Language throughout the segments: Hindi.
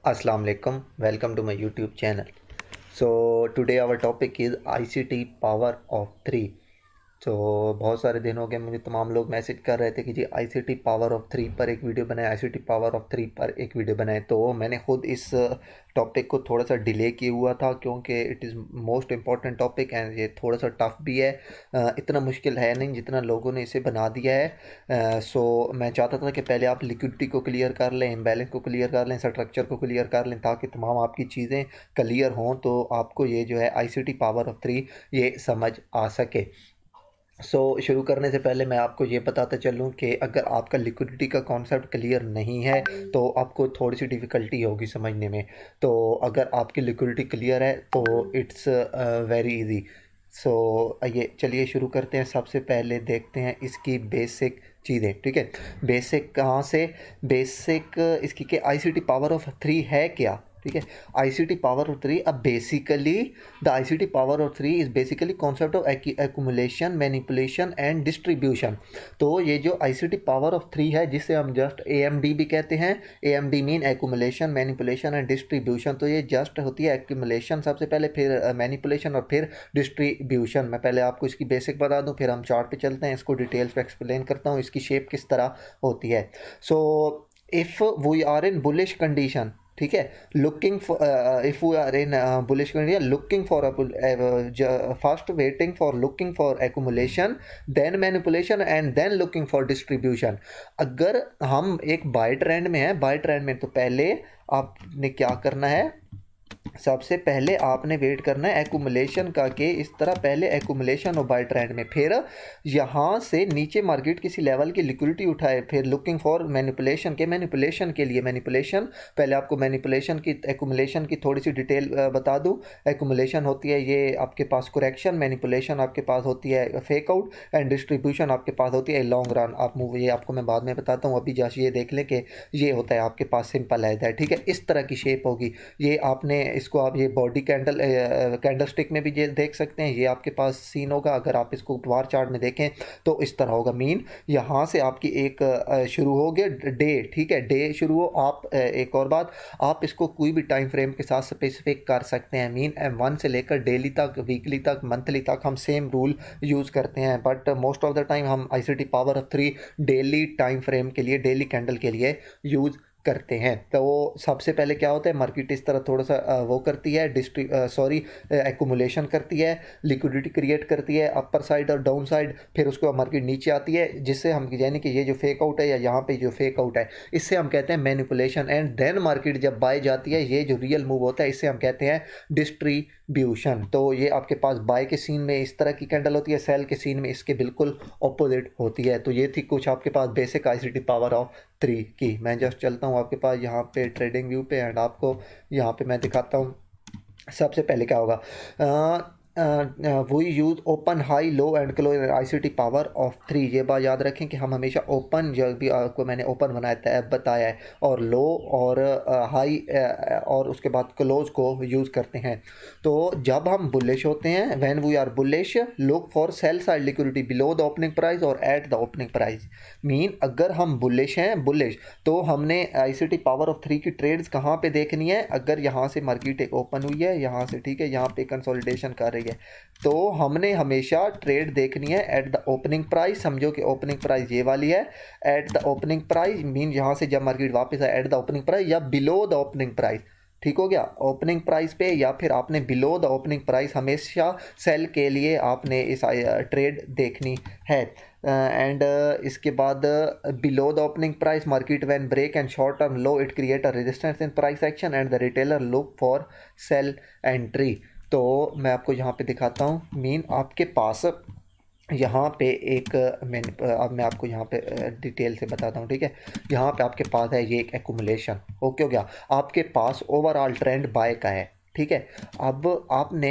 Assalamu alaikum. Welcome to my YouTube channel. So today our topic is ICT power of 3. तो बहुत सारे दिन हो गए मुझे तमाम लोग मैसेज कर रहे थे कि जी ICT पावर ऑफ 3 पर एक वीडियो बनाए, ICT पावर ऑफ 3 पर एक वीडियो बनाए। तो मैंने खुद इस टॉपिक को थोड़ा सा डिले किया हुआ था क्योंकि it is most important topic and ये थोड़ा सा टफ भी है। इतना मुश्किल है नहीं जितना लोगों ने इसे बना दिया है। सो मैं चाहता था कि पहले आप लिक्विडिटी को क्लियर कर लें, इम्बैलेंस को क्लियर कर लें, स्ट्रक्चर को क्लियर कर लें, ताकि तमाम आपकी चीज़ें क्लियर हों तो आपको ये जो है ICT पावर ऑफ 3 ये समझ आ सके। शुरू करने से पहले मैं आपको ये बताता चलूँ कि अगर आपका लिक्विडिटी का कॉन्सेप्ट क्लियर नहीं है तो आपको थोड़ी सी डिफ़िकल्टी होगी समझने में। तो अगर आपकी लिक्विडिटी क्लियर है तो इट्स वेरी इजी। ये चलिए शुरू करते हैं। सबसे पहले देखते हैं इसकी बेसिक चीज़ें। ठीक है, बेसिक कहाँ से? बेसिक इसकी कि ICT पावर ऑफ 3 है क्या। ठीक है, ICT पावर ऑफ 3 अब basically the ICT power of 3 is basically concept of accumulation, manipulation and distribution. तो ये जो ICT पावर ऑफ 3 है जिसे हम जस्ट AMD भी कहते हैं, AMD mean accumulation, manipulation and distribution. तो ये जस्ट होती है एक्यूमुलेशन सबसे पहले, फिर मैनिपुलेशन और फिर डिस्ट्रीब्यूशन। मैं पहले आपको इसकी बेसिक बता दूँ, फिर हम चार्ट पे चलते हैं, इसको डिटेल्स पे एक्सप्लेन करता हूँ इसकी शेप किस तरह होती है। So if we are in bullish condition, ठीक है, looking if we are in bullish condition, looking for first waiting for looking for accumulation, then manipulation and then looking for distribution. अगर हम एक बाय ट्रेंड में हैं, बाय ट्रेंड में, तो पहले आपने क्या करना है, सबसे पहले आपने वेट करना है एक्यूमुलेशन का, कि इस तरह पहले एक्यूमुलेशन हो बाय ट्रेंड में, फिर यहाँ से नीचे मार्केट किसी लेवल की लिक्विडिटी उठाए, फिर लुकिंग फॉर मैनिपुलेशन के, मैनिपुलेशन के लिए मैनिपुलेशन। पहले आपको मैनिपुलेशन की, एक्यूमुलेशन की थोड़ी सी डिटेल बता दूँ। एक्यूमुलेशन होती है ये आपके पास करेक्शन, मैनिपुलेशन आपके पास होती है फेक आउट एंड डिस्ट्रीब्यूशन आपके पास होती है लॉन्ग रन आप मूव। ये आपको मैं बाद में बताता हूँ, अभी जैसे ये देख लें कि ये होता है आपके पास सिंपल है। ठीक है, इस तरह की शेप होगी ये। आपने इसको आप ये बॉडी कैंडल स्टिक में भी ये देख सकते हैं, ये आपके पास सीन होगा। अगर आप इसको बार चार्ट में देखें तो इस तरह होगा। मीन यहाँ से आपकी एक शुरू हो गया डे, ठीक है, डे शुरू हो। आप एक और बात, आप इसको कोई भी टाइम फ्रेम के साथ स्पेसिफिक कर सकते हैं। मीन M1 से लेकर डेली तक, वीकली तक, मंथली तक हम सेम रूल यूज़ करते हैं, but most of the time हम ICT power of 3 daily time frame के लिए, डेली कैंडल के लिए यूज़ करते हैं। तो वो सबसे पहले क्या होता है, मार्केट इस तरह थोड़ा सा वो करती है, एक्यूमुलेशन करती है, लिक्विडिटी क्रिएट करती है अपर साइड और डाउन साइड, फिर उसके बाद मार्केट नीचे आती है, जिससे हम यानी कि ये जो फेक आउट है या यहाँ पे जो फेक आउट है, इससे हम कहते हैं मैनिपुलेशन। एंड देन मार्केट जब बाय जाती है, ये जो रियल मूव होता है, इससे हम कहते हैं डिस्ट्रीब्यूशन। तो ये आपके पास बाय के सीन में इस तरह की कैंडल होती है, सेल के सीन में इसके बिल्कुल ऑपोजिट होती है। तो ये थी कुछ आपके पास बेसिक ICT पावर ऑफ 3 की। मैं जस्ट चलता हूँ आपके पास यहाँ पे ट्रेडिंग व्यू पे, एंड आपको यहाँ पे मैं दिखाता हूँ। सबसे पहले क्या होगा, we use open, high, low and close ICT power of 3। ये बात याद रखें कि हम हमेशा ओपन, जो भी आपको मैंने ओपन बताया है, और लो और हाई और उसके बाद क्लोज को यूज़ करते हैं। तो जब हम बुलिश होते हैं, when we are bullish, look for sell side liquidity below the opening price और at the opening price. Mean अगर हम बुलिश हैं, बुलिश, तो हमने ICT पावर ऑफ 3 की ट्रेड्स कहाँ पे देखनी है। अगर यहाँ से मार्केट एक ओपन हुई है यहाँ से, ठीक है, यहाँ पे कंसोलिडेशन कर रही है, तो हमने हमेशा ट्रेड देखनी है एट द ओपनिंग प्राइस। समझो कि ओपनिंग प्राइस ये वाली है, eight the opening price mean यहाँ से जब मार्केट वापस आए एट द ओपनिंग प्राइस या बिलो द ओपनिंग प्राइस। ठीक हो गया, ओपनिंग प्राइस पे या फिर आपने बिलो द ओपनिंग प्राइस, हमेशा सेल के लिए आपने इस ट्रेड देखनी है। एंड इसके बाद below the opening price, market when break and short term low, it create a resistance in price action and the retailer look for sell entry. तो मैं आपको यहाँ पे दिखाता हूँ। मीन आपके पास यहाँ पे एक अब मैं आपको यहाँ पे डिटेल से बताता हूँ। ठीक है, यहाँ पे आपके पास है ये एक एक्यूमुलेशन, ओके हो गया। आपके पास ओवरऑल ट्रेंड बाय का है, ठीक है। अब आपने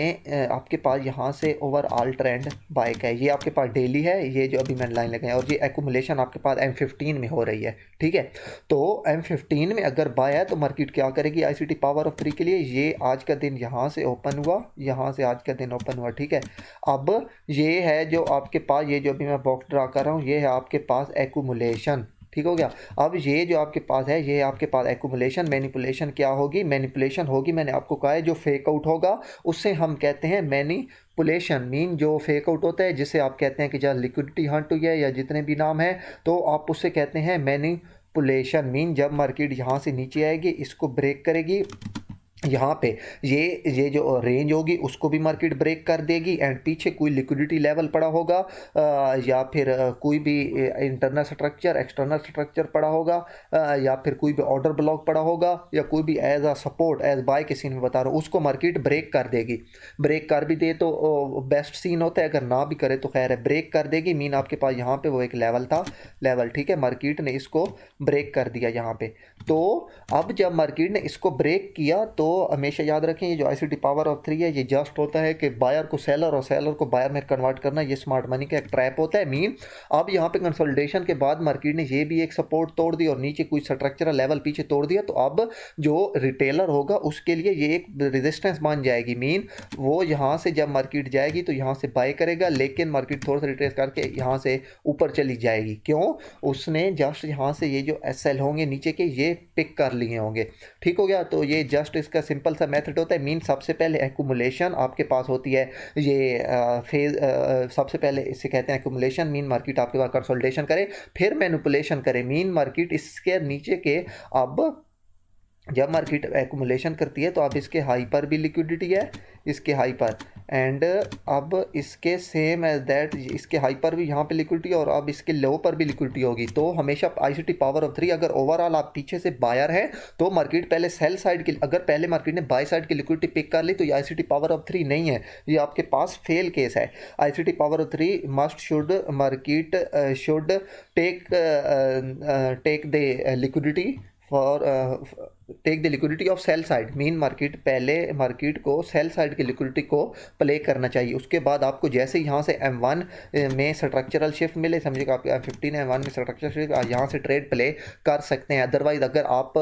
आपके पास यहाँ से ओवरऑल ट्रेंड बाय का है, ये आपके पास डेली है, ये जो अभी मैंने लाइन लगाई है, और ये एक्यूमुलेशन आपके पास M15 में हो रही है। ठीक है, तो M15 में अगर बाय है तो मार्केट क्या करेगी ICT पावर ऑफ 3 के लिए। ये आज का दिन यहाँ से ओपन हुआ, यहाँ से आज का दिन ओपन हुआ, ठीक है। अब ये है जो आपके पास, ये जो अभी मैं बॉक्स ड्रा कर रहा हूँ, ये है आपके पास एक्यूमुलेशन, ठीक हो गया। अब ये जो आपके पास है, ये आपके पास एक्यूमुलेशन, मैनिपुलेशन क्या होगी, मैनिपुलेशन होगी, मैंने आपको कहा है जो फेक आउट होगा उससे हम कहते हैं मैनिपुलेशन। मीन जो फेक आउट होता है जिसे आप कहते हैं कि जहाँ लिक्विडिटी हंट हुई है या जितने भी नाम है, तो आप उससे कहते हैं मैनिपुलेशन। मीन जब मार्केट यहाँ से नीचे आएगी, इसको ब्रेक करेगी, यहाँ पे ये जो रेंज होगी उसको भी मार्केट ब्रेक कर देगी, एंड पीछे कोई लिक्विडिटी लेवल पड़ा होगा या फिर कोई भी इंटरनल स्ट्रक्चर, एक्सटर्नल स्ट्रक्चर पड़ा होगा, या फिर कोई भी ऑर्डर ब्लॉक पड़ा होगा, या कोई भी as a support, as buy के सीन में बता रहा हूँ, उसको मार्केट ब्रेक कर देगी। ब्रेक कर भी दे तो बेस्ट सीन होता है, अगर ना भी करे तो खैर है, ब्रेक कर देगी। मीन आपके पास यहाँ पे वो एक लेवल था, लेवल, ठीक है, मार्केट ने इसको ब्रेक कर दिया यहाँ पे। तो अब जब मार्केट ने इसको ब्रेक किया तो हमेशा याद रखें ये जो आईसीटी पावर ऑफ 3 है, ये जस्ट होता है कि बायर को सेलर और सेलर को बायर में कन्वर्ट करना। ये स्मार्ट मनी का एक ट्रैप होता है। मीन अब यहाँ पे कंसोलिडेशन के बाद मार्केट ने ये भी एक सपोर्ट तोड़ दी और नीचे कोई स्ट्रक्चरल लेवल पीछे तोड़ दिया, तो अब जो रिटेलर होगा उसके लिए ये एक रेजिस्टेंस मान जाएगी। मीन वो यहाँ से जब मार्केट जाएगी तो यहाँ से बाय करेगा, लेकिन मार्केट थोड़ा सा रिट्रेस करके यहाँ से ऊपर चली जाएगी। क्यों? उसने जस्ट यहाँ से ये जो एसएल होंगे नीचे के, ये पिक कर लिए होंगे। ठीक हो गया। तो ये जस्ट इसका सिंपल सा मेथड होता है। मीन सबसे पहले एक्यूमुलेशन आपके पास होती है, ये फेज सबसे पहले इसे कहते हैं एक्यूमुलेशन। मीन मार्केट आपके पास कंसोलिडेशन करे, फिर मैनिपुलेशन करे। मीन मार्केट इसके नीचे के, अब जब मार्केट एक्यूमुलेशन करती है तो अब इसके हाई पर भी लिक्विडिटी है, इसके हाई पर, एंड अब इसके सेम एज दैट इसके हाई पर भी यहाँ पे लिक्विडिटी, और अब इसके लो पर भी लिक्विडिटी होगी। तो हमेशा आईसीटी पावर ऑफ 3, अगर ओवरऑल आप पीछे से बायर है तो मार्केट पहले सेल साइड की, अगर पहले मार्केट ने बाय साइड की लिक्विडिटी पिक कर ली तो ये आईसीटी पावर ऑफ 3 नहीं है, ये आपके पास फेल केस है। ICT power of 3 must should market should take the liquidity for take the liquidity of sell side. Mean market पहले मार्केट को सेल साइड की लिक्विडिटी को प्ले करना चाहिए। उसके बाद आपको जैसे यहाँ से M1 में स्ट्रक्चरल शिफ्ट मिले, समझिएगा आप M15 M1 में स्ट्रक्चरल शिफ्ट, यहाँ से ट्रेड प्ले कर सकते हैं। अदरवाइज अगर आप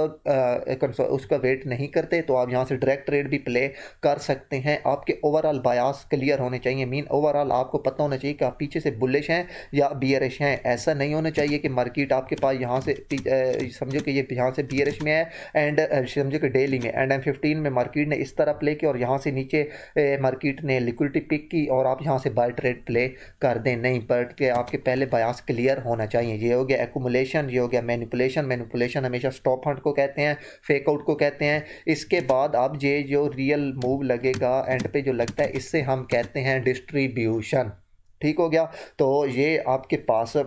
उसका वेट नहीं करते तो आप यहाँ से डायरेक्ट ट्रेड भी प्ले कर सकते हैं। आपके ओवरऑल बायास क्लियर होने चाहिए। मीन ओवरऑल आपको पता होना चाहिए कि आप पीछे से बुलिश हैं या बियरिश हैं। ऐसा नहीं होना चाहिए कि मार्केट आपके पास यहाँ से समझो कि ये यहाँ से बियरिश में है, एंड समझो कि डेली में, एंड M15 में मार्केट ने इस तरह प्ले किया और यहाँ से नीचे मार्केट ने लिक्विडिटी पिक की और आप यहाँ से बाय ट्रेड प्ले कर दें। नहीं, बट के आपके पहले बायास क्लियर होना चाहिए। ये हो गया एक्यूमुलेशन, ये हो गया मैनिपुलेशन। मैनिपुलेशन हमेशा स्टॉप हंट को कहते हैं, फेक आउट को कहते हैं। इसके बाद अब ये जो रियल मूव लगेगा एंड पे जो लगता है, इससे हम कहते हैं डिस्ट्रीब्यूशन। ठीक हो गया। तो ये आपके पास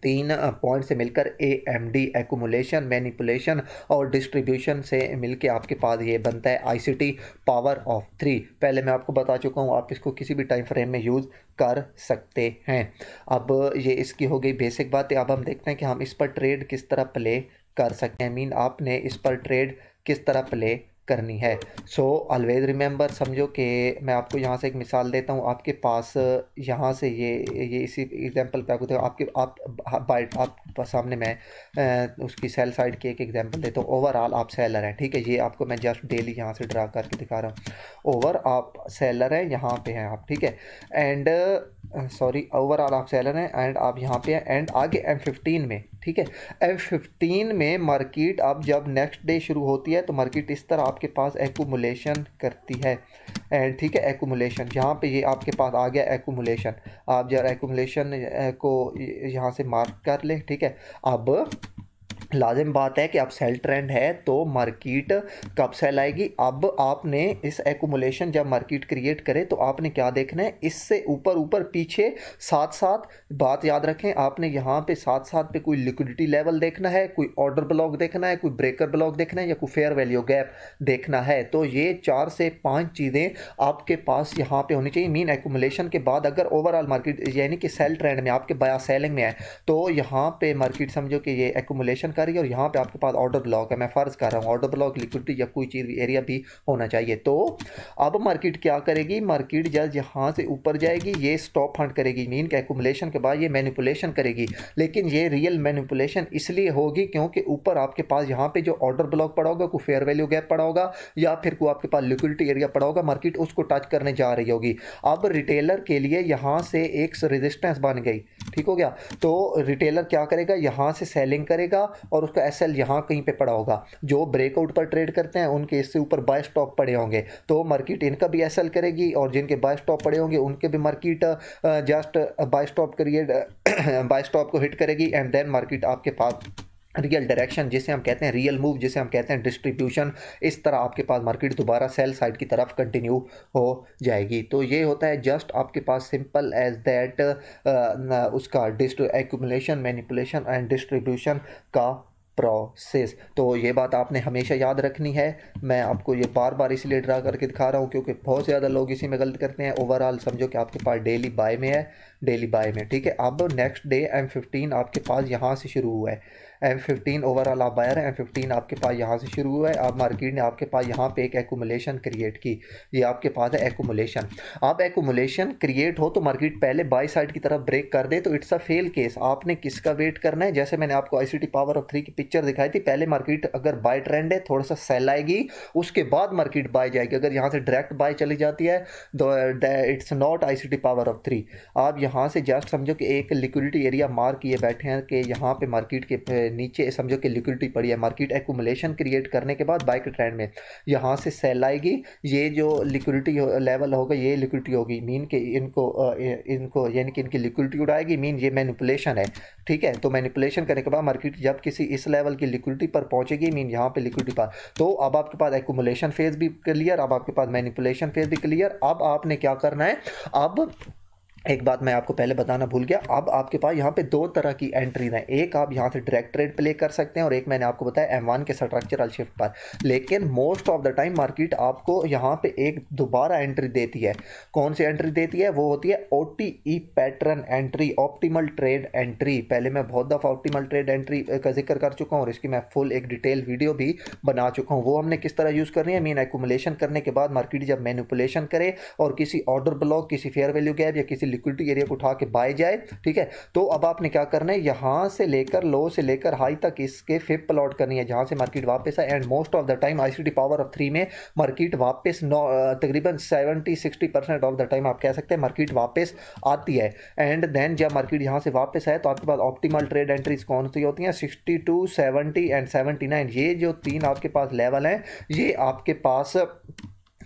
3 पॉइंट से मिलकर AMD एक्यूमुलेशन, मैनिपुलेशन और डिस्ट्रीब्यूशन से मिलके आपके पास ये बनता है आईसीटी पावर ऑफ 3। पहले मैं आपको बता चुका हूँ, आप इसको किसी भी टाइम फ्रेम में यूज़ कर सकते हैं। अब ये इसकी हो गई बेसिक बातें। अब हम देखते हैं कि हम इस पर ट्रेड किस तरह प्ले कर सकते हैं। मीन आपने इस पर ट्रेड किस तरह प्ले करनी है। सो ऑलवेज रिमेंबर, समझो कि मैं आपको यहाँ से एक मिसाल देता हूँ। आपके पास यहाँ से ये इसी एग्जांपल पे आप सामने मैं उसकी सेल साइड की एक एग्जांपल देता हूँ। ओवरऑल आप सेलर हैं, ठीक है। ये आपको मैं जस्ट डेली यहाँ से ड्रा करके दिखा रहा हूँ। ओवर आप सेलर हैं, यहाँ पे हैं आप, ठीक है। एंड सॉरी, ओवरऑल आप सेलर हैं एंड आप यहाँ पे हैं, एंड आगे M15 में, ठीक है, M15 में मार्केट अब जब नेक्स्ट डे शुरू होती है तो मार्केट इस तरह आपके पास एक्यूमुलेशन करती है, एंड ठीक है, एक्यूमुलेशन यहाँ पे ये आपके पास आ गया एक्यूमुलेशन। आप जरा एक्यूमुलेशन को यहाँ से मार्क कर लें, ठीक है। अब लाजिम बात है कि अब सेल ट्रेंड है तो मार्केट कब सेल आएगी। अब आपने इस एक्यूमुलेशन जब मार्केट क्रिएट करे तो आपने क्या देखना है, इससे ऊपर ऊपर पीछे साथ साथ बात याद रखें, आपने यहाँ पे साथ साथ पे कोई लिक्विडिटी लेवल देखना है, कोई ऑर्डर ब्लॉक देखना है, कोई ब्रेकर ब्लॉक देखना है, या कोई फेयर वैल्यू गैप देखना है। तो ये 4 से 5 चीज़ें आपके पास यहाँ पे होनी चाहिए। मीन एक्यूमुलेशन के बाद अगर ओवरऑल मार्केट यानी कि सेल ट्रेंड में आपके बाया सेलिंग में है तो यहाँ पे मार्केट समझो कि ये एक्यूमुलेशन दिखा रही है और यहाँ पे आपके पास ऑर्डर ब्लॉक है। मैं फ़र्ज़ कर रहा हूँ ऑर्डर ब्लॉक, लिक्विडिटी या कोई चीज़ एरिया भी होना चाहिए। तो अब मार्केट क्या करेगी, मार्केट जब यहाँ से ऊपर जाएगी ये स्टॉप फंड करेगी, मीन के एक्यूमुलेशन के बाद ये मैनिपुलेशन करेगी। लेकिन ये रियल मैनिपुलेशन इसलिए होगी क्योंकि ऊपर आपके पास यहाँ पे जो ऑर्डर ब्लॉक पड़ा होगा, कोई फेयर वैल्यू गैप पड़ा होगा या फिर कोई आपके पास लिक्विडिटी एरिया पड़ा होगा, मार्केट उसको टच करने जा रही होगी। अब रिटेलर के लिए यहाँ से एक रेजिस्टेंस बन गई, ठीक हो गया। तो रिटेलर क्या करेगा, यहाँ से सेलिंग करेगा और उसका एसएल यहाँ कहीं पे पड़ा होगा। जो ब्रेकआउट पर ट्रेड करते हैं उनके इससे ऊपर बाय स्टॉप पड़े होंगे, तो मार्केट इनका भी एसएल करेगी और जिनके बाय स्टॉप पड़े होंगे उनके भी मार्केट जस्ट बाय स्टॉप करिए बाय स्टॉप को हिट करेगी। एंड देन मार्केट आपके पास रियल डायरेक्शन जिसे हम कहते हैं, रियल मूव जिसे हम कहते हैं, डिस्ट्रीब्यूशन, इस तरह आपके पास मार्केट दोबारा सेल साइड की तरफ कंटिन्यू हो जाएगी। तो ये होता है जस्ट आपके पास सिंपल एज दैट उसका एक्यूमुलेशन, मैनिपुलेशन एंड डिस्ट्रीब्यूशन का प्रोसेस। तो ये बात आपने हमेशा याद रखनी है। मैं आपको ये बार बार इसलिए ड्रा करके दिखा रहा हूँ क्योंकि बहुत ज़्यादा लोग इसी में गलत करते हैं। ओवरऑल समझो कि आपके पास डेली बाय में है, डेली बाय में, ठीक है। अब नेक्स्ट डे M15 आपके पास यहाँ से शुरू हुआ है, M15 ओवरऑल आप बायर है, M15 आपके पास यहाँ से शुरू हुआ है। अब मार्केट ने आपके पास यहाँ पे एक एक्यूमुलेशन क्रिएट की, ये आपके पास है एक्यूमुलेशन। अब एक्यूमुलेशन क्रिएट हो तो मार्केट पहले बाय साइड की तरफ ब्रेक कर दे तो इट्स अ फेल केस। आपने किसका वेट करना है, जैसे मैंने आपको ICT पावर ऑफ 3 की पिक्चर दिखाई थी, पहले मार्केट अगर बाय ट्रेंड है थोड़ा सा सेल आएगी, उसके बाद मार्केट बाय जाएगी। अगर यहाँ से डायरेक्ट बाय चली जाती है तो it's not ICT power of 3। आप यहाँ से जस्ट समझो कि एक लिक्विडिटी एरिया मार्क किए बैठे हैं कि यहाँ पे मार्केट के नीचे समझो कि लिक्विडिटी पड़ी है। मार्केट एक्यूमुलेशन क्रिएट करने के बाद बाय के ट्रेंड में यहाँ से सेल आएगी, ये जो लिक्विडिटी लेवल होगा ये लिक्विडिटी होगी, मीन के इनको यानी कि इनकी लिक्विडिटी उड़ाएगी, मीन ये मैनिपुलेशन है, ठीक है। तो मैनिपुलेशन करने के बाद मार्केट जब किसी इस लेवल की लिक्विडिटी पर पहुंचेगी, मीन यहाँ पे लिक्विडिटी पर, तो अब आपके पास एक्यूमुलेशन फेज भी क्लियर, अब आपके पास मैनिपुलेशन फेज भी क्लियर। अब आपने क्या करना है, अब एक बात मैं आपको पहले बताना भूल गया, अब आपके पास यहाँ पे दो तरह की एंट्रीज हैं। एक आप यहाँ से डायरेक्ट ट्रेड प्ले कर सकते हैं और एक मैंने आपको बताया M1 के स्ट्रक्चरल शिफ्ट पर। लेकिन most of the time market आपको यहाँ पे एक दोबारा एंट्री देती है। कौन सी एंट्री देती है, वो होती है OTE pattern entry, optimal trade entry. पहले मैं बहुत दफ़ा ऑप्टिमल ट्रेड एंट्री का जिक्र कर चुका हूँ और इसकी मैं फुल एक डिटेल वीडियो भी बना चुका हूँ। वो हमने किस तरह यूज़ करनी है, मीन एक्यूमुलेशन करने के बाद मार्केट जब मैनिपुलेशन करे और किसी ऑर्डर ब्लॉक, किसी फेयर वैल्यू गैप या किसी लिक्विडिटी एरिया को उठा के बाय जाए, ठीक है। तो अब आपने क्या करना है, यहां से लेकर लो से लेकर हाई तक इसके फिप प्लॉट करनी है जहां से मार्केट वापस आए। And most of the time ICT power of 3 में मार्केट वापस तकरीबन 70-60% ऑफ द टाइम आप कह सकते हैं मार्केट वापस आती है। एंड देन जब मार्केट यहां से वापस आए तो आपके पास ऑप्टिमल ट्रेड एंट्रीज कौन सी होती हैं, 62, 70 एंड 79। ये जो तीन आपके पास लेवल हैं ये आपके पास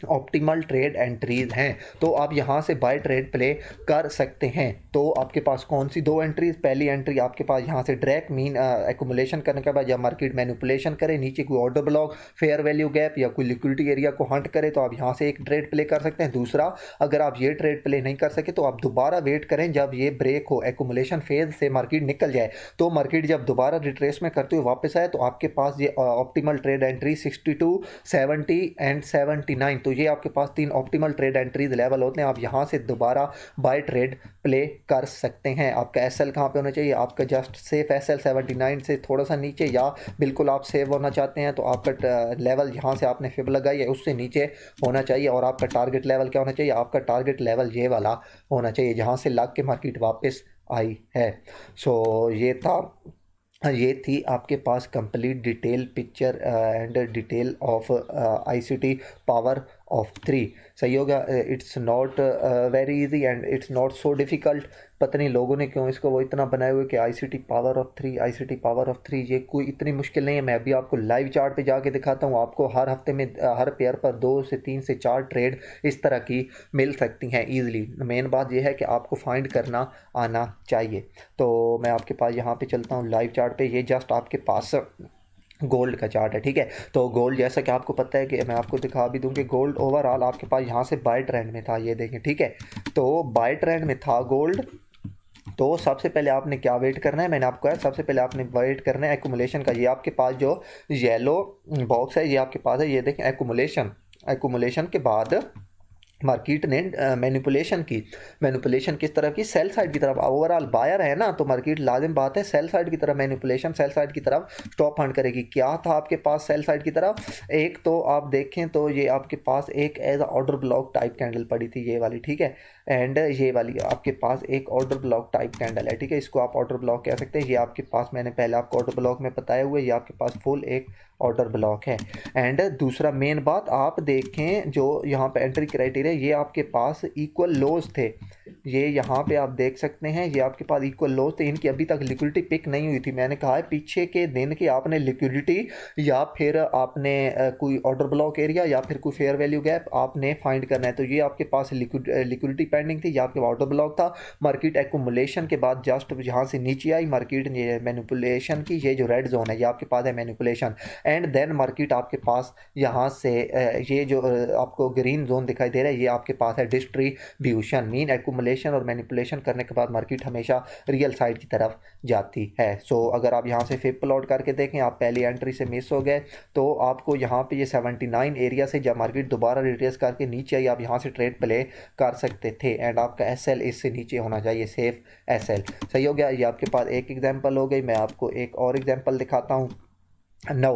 ऑप्टिमल ट्रेड एंट्रीज हैं। तो आप यहां से बाय ट्रेड प्ले कर सकते हैं। तो आपके पास कौन सी दो एंट्रीज, पहली एंट्री आपके पास यहां से डायरेक्ट मीन एक्यूमुलेशन करने के बाद जब मार्केट मैनिपुलेशन करे, नीचे कोई order block, fair value gap या कोई लिक्विडिटी एरिया को हंट करे तो आप यहां से एक ट्रेड प्ले कर सकते हैं। दूसरा, अगर आप ये ट्रेड प्ले नहीं कर सके तो आप दोबारा वेट करें जब ये ब्रेक हो, एक्यूमुलेशन फेज से मार्केट निकल जाए। तो मार्केट जब दोबारा रिट्रेसमेंट करते हुए वापस आए तो आपके पास ये ऑप्टिमल ट्रेड एंट्री 62, 70 एंड 79, तो ये आपके पास तीन ऑप्टिमल ट्रेड एंट्रीज लेवल होते हैं। आप यहां से दोबारा बाय ट्रेड प्ले कर सकते हैं। आपका एसएल कहां पे होना चाहिए, आपका जस्ट सेफ एसएल 79 से थोड़ा सा नीचे, या बिल्कुल आप सेव होना चाहते हैं तो आपका लेवल यहां से आपने फिब लगाई है उससे नीचे होना चाहिए। और आपका टारगेट लेवल क्या होना चाहिए, आपका टारगेट लेवल ये वाला होना चाहिए जहां से लग के मार्केट वापस आई है। सो ये थी आपके पास complete detail picture and detail of ICT power of 3। सही होगा। It's not very easy and it's not so difficult. पता नहीं लोगों ने क्यों इसको वो इतना बनाए हुए कि ICT power of 3, ICT power of 3, ये कोई इतनी मुश्किल नहीं है। मैं अभी आपको लाइव चार्ट पे जाके दिखाता हूँ। आपको हर हफ्ते में हर पेयर पर 2 से 3 से 4 ट्रेड इस तरह की मिल सकती हैं ईजिली। मेन बात यह है कि आपको फाइंड करना आना चाहिए। तो मैं आपके पास यहाँ पे चलता हूँ लाइव चार्ट पे। ये जस्ट आपके पास गोल्ड का चार्ट है, ठीक है। तो गोल्ड जैसा कि आपको पता है कि मैं आपको दिखा भी दूं कि गोल्ड ओवरऑल आपके पास यहाँ से बाय ट्रेंड में था, ये देखें, ठीक है। तो बाय ट्रेंड में था गोल्ड। तो सबसे पहले आपने क्या वेट करना है, मैंने आपको कहा सबसे पहले आपने वेट करना है एक्यूमुलेशन का। ये आपके पास जो येलो बॉक्स है ये आपके पास है, ये देखें एक्यूमुलेशन। एक्यूमुलेशन के बाद मार्केट ने मैनिपुलेशन किस तरफ की, सेल साइड की तरफ। ओवरऑल बायर है ना, तो मार्केट लाजिम बात है सेल साइड की तरफ मैनिपुलेशन, सेल साइड की तरफ स्टॉप फंड करेगी। क्या था आपके पास सेल साइड की तरफ, एक तो आप देखें तो ये आपके पास एक as order block type candle पड़ी थी, ये वाली, ठीक है। एंड ये वाली आपके पास एक ऑर्डर ब्लॉक टाइप कैंडल है, ठीक है, इसको आप ऑर्डर ब्लॉक कह सकते हैं। ये आपके पास मैंने पहले आपको ऑर्डर ब्लॉक में बताया हुआ है, ये आपके पास फुल एक ऑर्डर ब्लॉक है। एंड दूसरा मेन बात आप देखें, जो यहाँ पे एंट्री क्राइटेरिया, ये आपके पास इक्वल लोज थे, ये यहाँ पे आप देख सकते हैं, ये आपके पास इक्वल लोज थे, इनकी अभी तक लिक्विडिटी पिक नहीं हुई थी। मैंने कहा है पीछे के दिन की आपने लिक्विडिटी या फिर आपने कोई ऑर्डर ब्लॉक एरिया या फिर कोई फेयर वैल्यू गैप आपने फाइंड करना है। तो ये आपके पास लिक्विडिटी पेंडिंग थी, ये आपके ऑर्डर ब्लॉक था। मार्केट एक्यूमुलेशन के बाद जस्ट यहाँ से नीचे आई, मार्केट ने मैनिपुलेशन की, ये जो रेड जोन है ये आपके पास है मैनिपुलेशन। एंड देन मार्केट आपके पास यहाँ से ये जो आपको ग्रीन जोन दिखाई दे रहा है, ये आपके पास है डिस्ट्रीब्यूशन। मीन एक्यूमुलेशन और मैनिपुलेशन करने के बाद मार्केट हमेशा रियल साइड की तरफ जाती है। सो अगर आप यहाँ से फिप प्लॉट करके देखें, आप पहली एंट्री से मिस हो गए, तो आपको यहाँ पे ये 79 एरिया से जब मार्केट दोबारा रिट्रेस करके नीचे आई, आप यहाँ से ट्रेड प्ले कर सकते थे। एंड आपका एसएल इससे नीचे होना चाहिए, सेफ एसएल। सही हो गया। ये आपके पास एक एग्जांपल हो गई। मैं आपको एक और एग्जांपल दिखाता हूँ। नो,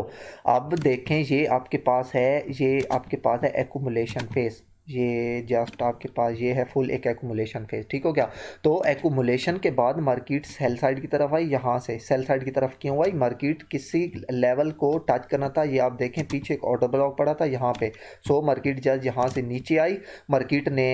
अब देखें, ये आपके पास है, ये आपके पास है एक्यूमुलेशन फेज, ये जस्ट आपके पास ये है फुल एक एक्यूमुलेशन फेज, ठीक हो गया। तो एक्यूमुलेशन के बाद मार्केट सेल साइड की तरफ आई, यहाँ से सेल साइड की तरफ क्यों आई, मार्केट किसी लेवल को टच करना था। ये आप देखें पीछे एक ऑर्डर ब्लॉक पड़ा था यहाँ पे। सो मार्केट जब यहाँ से नीचे आई, मार्केट ने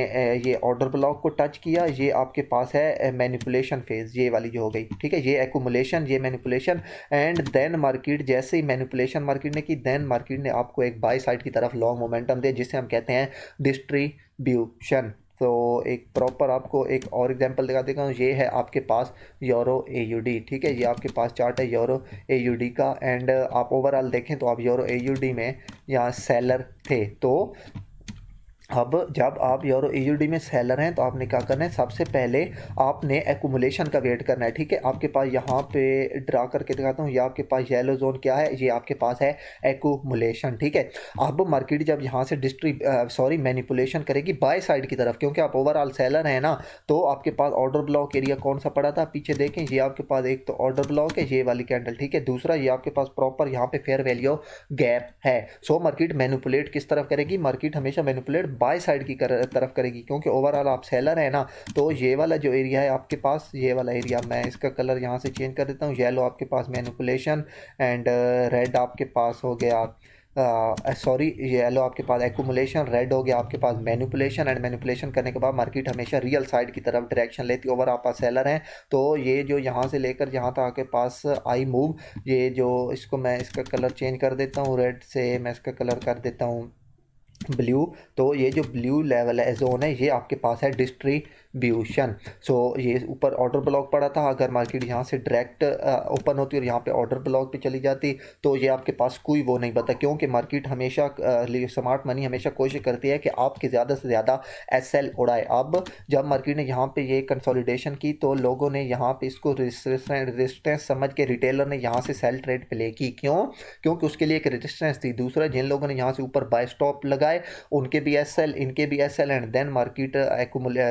ये ऑर्डर ब्लॉक को टच किया, ये आपके पास है मैनिपुलेशन फेज, ये वाली जो हो गई, ठीक है। ये एक्यूमुलेशन, ये मैनिपुलेशन। एंड देन मार्केट जैसे ही मैनिपुलेशन मार्केट ने की, देन मार्केट ने आपको एक बाय साइड की तरफ लॉन्ग मोमेंटम दिया, जिसे हम कहते हैं डिस्ट्रीब्यूशन। तो एक प्रॉपर आपको एक और एग्जांपल दिखा देता हूँ। ये है आपके पास यूरो एयूडी, ठीक है, ये आपके पास चार्ट है यूरो एयूडी का। एंड आप ओवरऑल देखें तो आप यूरो एयूडी में यहाँ सेलर थे। तो अब जब आप यूरो एयूडी में सेलर हैं, तो आपने क्या करना है, सबसे पहले आपने एक्यूमुलेशन का वेट करना है, ठीक है। आपके पास यहाँ पे ड्रा करके दिखाता हूँ, ये आपके पास येलो जोन क्या है, ये आपके पास है एक्यूमुलेशन, ठीक है। अब मार्केट जब यहाँ से मैनिपुलेशन करेगी बाय साइड की तरफ, क्योंकि आप ओवरऑल सेलर हैं ना, तो आपके पास ऑर्डर ब्लॉक एरिया कौन सा पड़ा था, पीछे देखें, ये आपके पास एक तो ऑर्डर ब्लॉक है, ये वाली कैंडल, ठीक है। दूसरा ये आपके पास प्रॉपर यहाँ पे फेयर वैल्यू गैप है। सो मार्केट मैनिपुलेट किस तरफ करेगी, मार्केट हमेशा मैनिपुलेट बाय साइड की तरफ करेगी, क्योंकि ओवरऑल आप सेलर है ना। तो ये वाला जो एरिया है आपके पास, ये वाला एरिया, मैं इसका कलर यहाँ से चेंज कर देता हूँ। येलो आपके पास मैनिपुलेशन एंड रेड आपके पास हो गया येलो आपके पास एक्यूमुलेशन, रेड हो गया आपके पास मैनिपुलेशन। एंड मैनिपुलेशन करने के बाद मार्केट हमेशा रियल साइड की तरफ डायरेक्शन लेती है। ओवर आप सेलर हैं, तो ये जो यहाँ से लेकर यहाँ तक आपके पास आई मूव, ये जो इसको मैं इसका कलर चेंज कर देता हूँ, रेड से मैं इसका कलर कर देता हूँ ब्लू। तो ये जो ब्लू लेवल है, जोन है, ये आपके पास है डिस्ट्रीब्यूशन। सो ये ऊपर ऑर्डर ब्लॉक पड़ा था, अगर मार्केट यहाँ से डायरेक्ट ओपन होती और यहाँ पे ऑर्डर ब्लॉक पे चली जाती, तो ये आपके पास कोई वो नहीं बता, क्योंकि मार्केट हमेशा स्मार्ट मनी हमेशा कोशिश करती है कि आपके ज़्यादा से ज़्यादा एसएल उड़ाए। अब जब मार्केट ने यहाँ पे ये कंसोलिडेशन की, तो लोगों ने यहाँ पे इसको रेजिस्टेंस समझ के रिटेलर ने यहाँ से सेल ट्रेड प्ले की। क्योंकि उसके लिए एक रेजिस्टेंस थी। दूसरा, जिन लोगों ने यहाँ से ऊपर बाय स्टॉप लगाए, उनके भी एसएल, इनके भी SL. And then market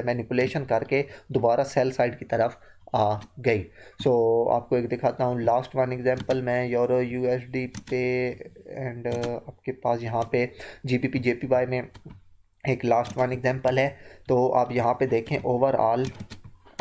manipulation करके दोबारा सेल साइड की तरफ आ गई। सो आपको एक दिखाता हूँ लास्ट वन एग्जांपल, मैं यूरो यूएसडी पे एंड आपके पास यहाँ पे जीबीपी जेपीवाई में एक लास्ट वन एग्जांपल है। तो आप यहाँ पे देखें, ओवरऑल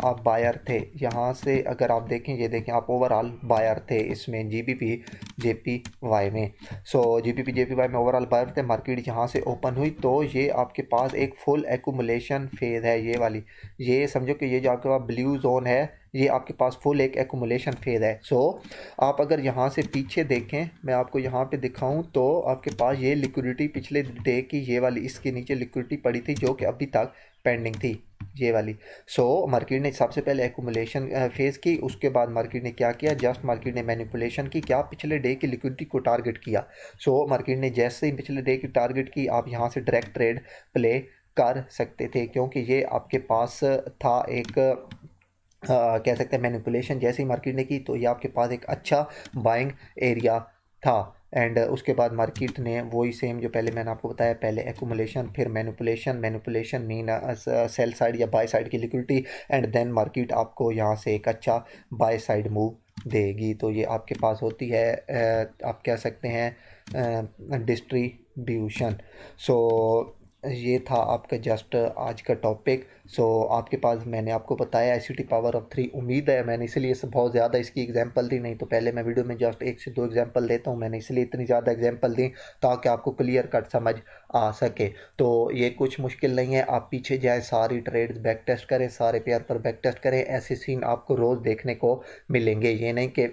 आप बायर थे, यहाँ से अगर आप देखें, ये देखें, आप ओवरऑल बायर थे इसमें जीबीपी जेपीवाई में। सो जीबीपी जेपीवाई में ओवरऑल बायर थे। मार्केट यहाँ से ओपन हुई, तो ये आपके पास एक फुल एक्यूमुलेशन फेज है, ये वाली, ये समझो कि ये जो आपके पास ब्लू जोन है, ये आपके पास फुल एक एक्यूमुलेशन फेज है। सो आप अगर यहाँ से पीछे देखें, मैं आपको यहाँ पे दिखाऊं, तो आपके पास ये लिक्विडिटी पिछले डे की, ये वाली इसके नीचे लिक्विडिटी पड़ी थी, जो कि अभी तक पेंडिंग थी, ये वाली। सो मार्केट ने सबसे पहले एक्यूमुलेशन फेज की, उसके बाद मार्केट ने क्या किया, जस्ट मार्केट ने मैनिपुलेशन की, क्या पिछले डे की लिक्विडिटी को टारगेट किया। सो मार्केट ने जैसे ही पिछले डे की टारगेट की, आप यहाँ से डायरेक्ट ट्रेड प्ले कर सकते थे, क्योंकि ये आपके पास था एक कह सकते हैं मैनिपुलेशन। जैसे ही मार्केट ने की, तो ये आपके पास एक अच्छा बाइंग एरिया था। एंड उसके बाद मार्केट ने वही सेम जो पहले मैंने आपको बताया, पहले एक्यूमुलेशन, फिर मैनिपुलेशन मीन सेल साइड या बाय साइड की लिक्विडिटी, एंड देन मार्केट आपको यहाँ से एक अच्छा बाय साइड मूव देगी। तो ये आपके पास होती है आप कह सकते हैं डिस्ट्रीब्यूशन। सो ये था आपका जस्ट आज का टॉपिक। सो आपके पास मैंने आपको बताया आईसीटी पावर ऑफ 3। उम्मीद है मैंने इसलिए बहुत ज़्यादा इसकी एग्जांपल दी, नहीं तो पहले मैं वीडियो में जस्ट 1 से 2 एग्जांपल देता हूँ, मैंने इसलिए इतनी ज़्यादा एग्जांपल दी ताकि आपको क्लियर कट समझ आ सके। तो ये कुछ मुश्किल नहीं है, आप पीछे जाएँ, सारी ट्रेड्स बैक टेस्ट करें, सारे पेयर पर बैक टेस्ट करें, ऐसे सीन आपको रोज़ देखने को मिलेंगे। ये नहीं कि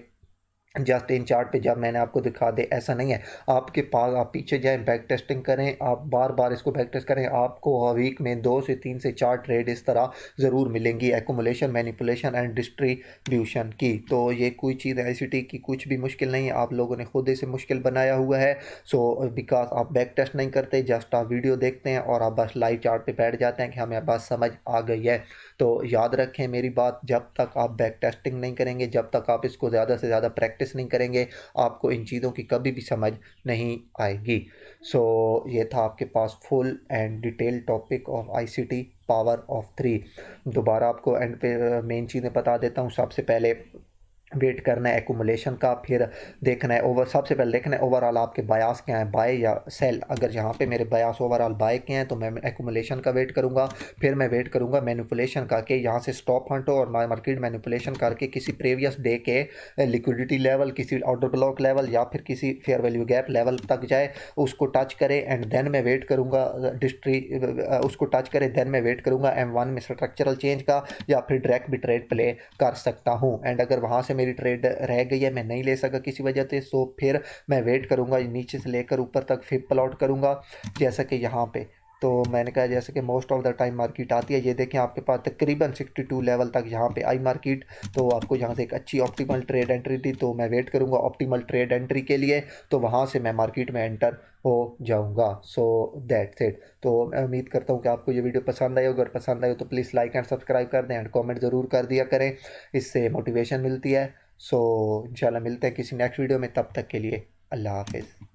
जस्ट इन चार्ट पे जब मैंने आपको दिखा दे, ऐसा नहीं है। आपके पास आप पीछे जाएं, बैक टेस्टिंग करें, आप बार बार इसको बैक टेस्ट करें, आपको वीक में 2 से 3 से 4 ट्रेड इस तरह ज़रूर मिलेंगी, एक्यूमुलेशन, मैनिपुलेशन एंड डिस्ट्रीब्यूशन की। तो ये कोई चीज़ आईसीटी की कुछ भी मुश्किल नहीं है, आप लोगों ने खुद इसे मुश्किल बनाया हुआ है। सो बिकॉज आप बैक टेस्ट नहीं करते, जस्ट आप वीडियो देखते हैं और आप बस लाइव चार्ट पर बैठ जाते हैं कि हमें बस समझ आ गई है। तो याद रखें मेरी बात, जब तक आप बैक टेस्टिंग नहीं करेंगे, जब तक आप इसको ज़्यादा से ज़्यादा प्रैक्टिस नहीं करेंगे, आपको इन चीज़ों की कभी भी समझ नहीं आएगी। सो ये था आपके पास full and detail topic of ICT power of 3। दोबारा आपको एंड पे मेन चीज़ें बता देता हूँ। सबसे पहले वेट करना है एक्यूमुलेशन का, फिर देखना है सबसे पहले देखना है ओवरऑल आपके बायास क्या है, बाय या सेल। अगर यहाँ पे मेरे बायास ओवरऑल बाय के हैं तो मैं एक्यूमुलेशन का वेट करूँगा। फिर मैं वेट करूँगा मैनिपुलेशन का, कि यहाँ से स्टॉप हंट हो और मार्केट मैनिपुलेशन करके किसी प्रीवियस डे के लिक्विडिटी लेवल, किसी ऑर्डर ब्लॉक लेवल या फिर किसी फेयर वैल्यू गैप लेवल तक जाए, उसको टच करे, एंड देन मैं वेट करूँगा उसको टच करे, देन मैं वेट करूँगा M1 में स्ट्रक्चरल चेंज का, या फिर डायरेक्ट भी ट्रेड प्ले कर सकता हूँ। एंड अगर वहाँ से मेरी ट्रेड रह गई है, मैं नहीं ले सका किसी वजह से, सो फिर मैं वेट करूंगा, नीचे से लेकर ऊपर तक फिर प्लॉट करूंगा, जैसा कि यहाँ पे। तो मैंने कहा जैसे कि most of the time market आती है, ये देखें आपके पास तकरीबन 62 लेवल तक यहाँ पे आई मार्केट, तो आपको यहाँ से एक अच्छी ऑप्टिमल ट्रेड एंट्री थी, तो मैं वेट करूँगा ऑप्टिमल ट्रेड एंट्री के लिए, तो वहाँ से मैं मार्केट में एंटर हो जाऊँगा। So that's it. तो मैं उम्मीद करता हूँ कि आपको ये वीडियो पसंद आई होगी, अगर पसंद आई हो तो प्लीज़ लाइक एंड सब्सक्राइब कर दें, एंड कॉमेंट ज़रूर कर दिया करें, इससे मोटिवेशन मिलती है। सो इंशाल्लाह मिलते हैं किसी नेक्स्ट वीडियो में, तब तक के लिए अल्लाह हाफिज़।